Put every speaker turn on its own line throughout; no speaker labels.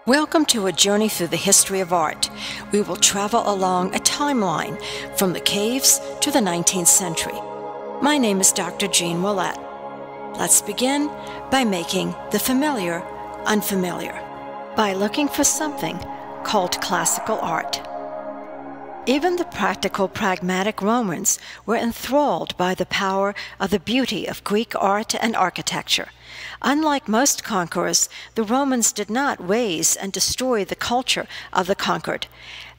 Welcome to a journey through the history of art. We will travel along a timeline from the caves to the 19th century. My name is Dr. Jeanne Willette. Let's begin by making the familiar unfamiliar, by looking for something called classical art. Even the practical, pragmatic Romans were enthralled by the power of the beauty of Greek art and architecture. Unlike most conquerors, the Romans did not raze and destroy the culture of the conquered.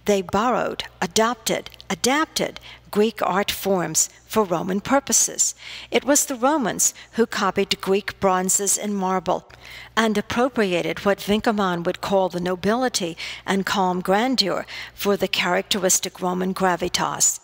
They borrowed, adopted, adapted Greek art forms for Roman purposes. It was the Romans who copied Greek bronzes in marble and appropriated what Winckelmann would call the nobility and calm grandeur for the characteristic Roman gravitas.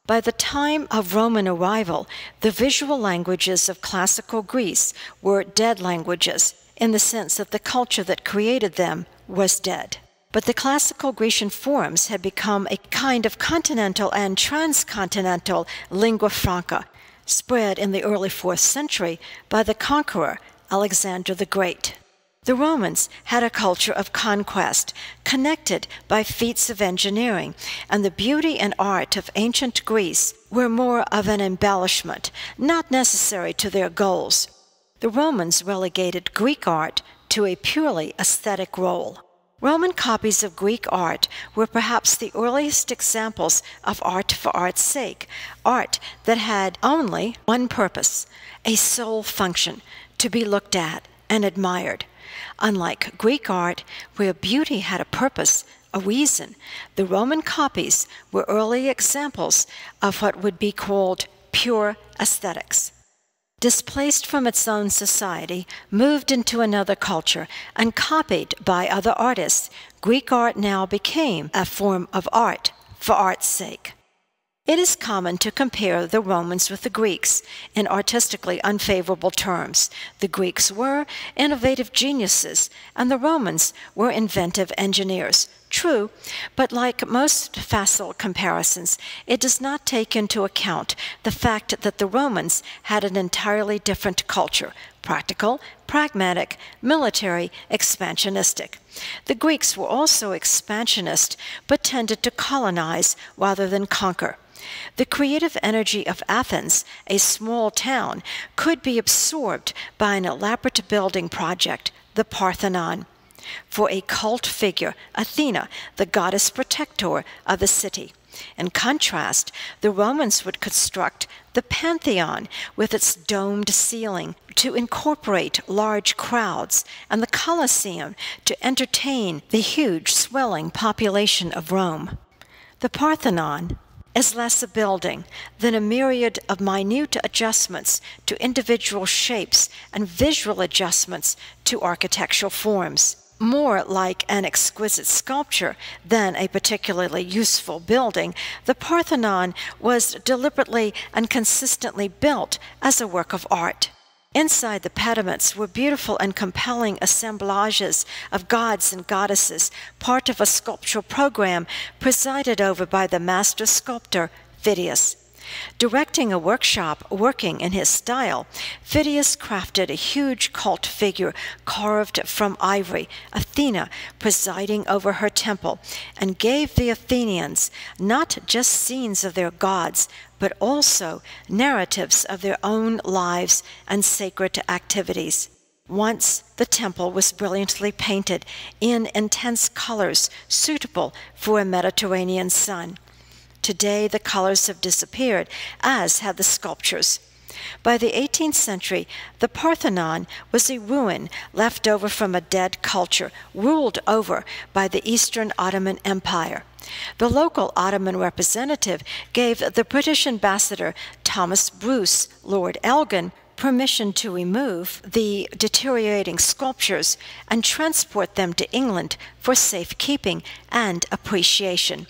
By the time of Roman arrival, the visual languages of classical Greece were dead languages, in the sense that the culture that created them was dead. But the classical Grecian forms had become a kind of continental and transcontinental lingua franca, spread in the early 4th century by the conqueror Alexander the Great. The Romans had a culture of conquest, connected by feats of engineering, and the beauty and art of ancient Greece were more of an embellishment, not necessary to their goals. The Romans relegated Greek art to a purely aesthetic role. Roman copies of Greek art were perhaps the earliest examples of art for art's sake, art that had only one purpose, a sole function, to be looked at and admired. Unlike Greek art, where beauty had a purpose, a reason, the Roman copies were early examples of what would be called pure aesthetics. Displaced from its own society, moved into another culture, and copied by other artists, Greek art now became a form of art for art's sake. It is common to compare the Romans with the Greeks in artistically unfavorable terms. The Greeks were innovative geniuses, and the Romans were inventive engineers. True, but like most facile comparisons, it does not take into account the fact that the Romans had an entirely different culture: practical, pragmatic, military, expansionistic. The Greeks were also expansionist, but tended to colonize rather than conquer. The creative energy of Athens, a small town, could be absorbed by an elaborate building project, the Parthenon. For a cult figure, Athena, the goddess protector of the city. In contrast, the Romans would construct the Pantheon with its domed ceiling to incorporate large crowds, and the Colosseum to entertain the huge swelling population of Rome. The Parthenon is less a building than a myriad of minute adjustments to individual shapes and visual adjustments to architectural forms. More like an exquisite sculpture than a particularly useful building, the Parthenon was deliberately and consistently built as a work of art. Inside the pediments were beautiful and compelling assemblages of gods and goddesses, part of a sculptural program presided over by the master sculptor Phidias. Directing a workshop working in his style, Phidias crafted a huge cult figure carved from ivory, Athena presiding over her temple, and gave the Athenians not just scenes of their gods, but also narratives of their own lives and sacred activities. Once the temple was brilliantly painted in intense colors suitable for a Mediterranean sun. Today, the colors have disappeared, as have the sculptures. By the 18th century, the Parthenon was a ruin left over from a dead culture, ruled over by the Eastern Ottoman Empire. The local Ottoman representative gave the British ambassador Thomas Bruce, Lord Elgin, permission to remove the deteriorating sculptures and transport them to England for safekeeping and appreciation.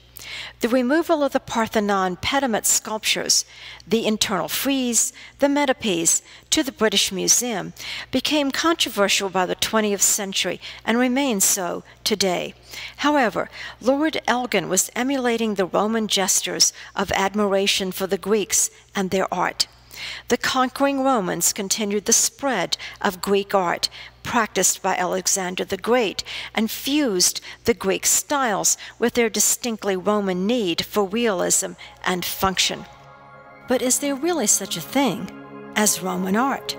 The removal of the Parthenon Pediment Sculptures, the internal frieze, the Metopes, to the British Museum became controversial by the 20th century and remains so today. However, Lord Elgin was emulating the Roman gestures of admiration for the Greeks and their art. The conquering Romans continued the spread of Greek art, practiced by Alexander the Great and fused the Greek styles with their distinctly Roman need for realism and function. But is there really such a thing as Roman art?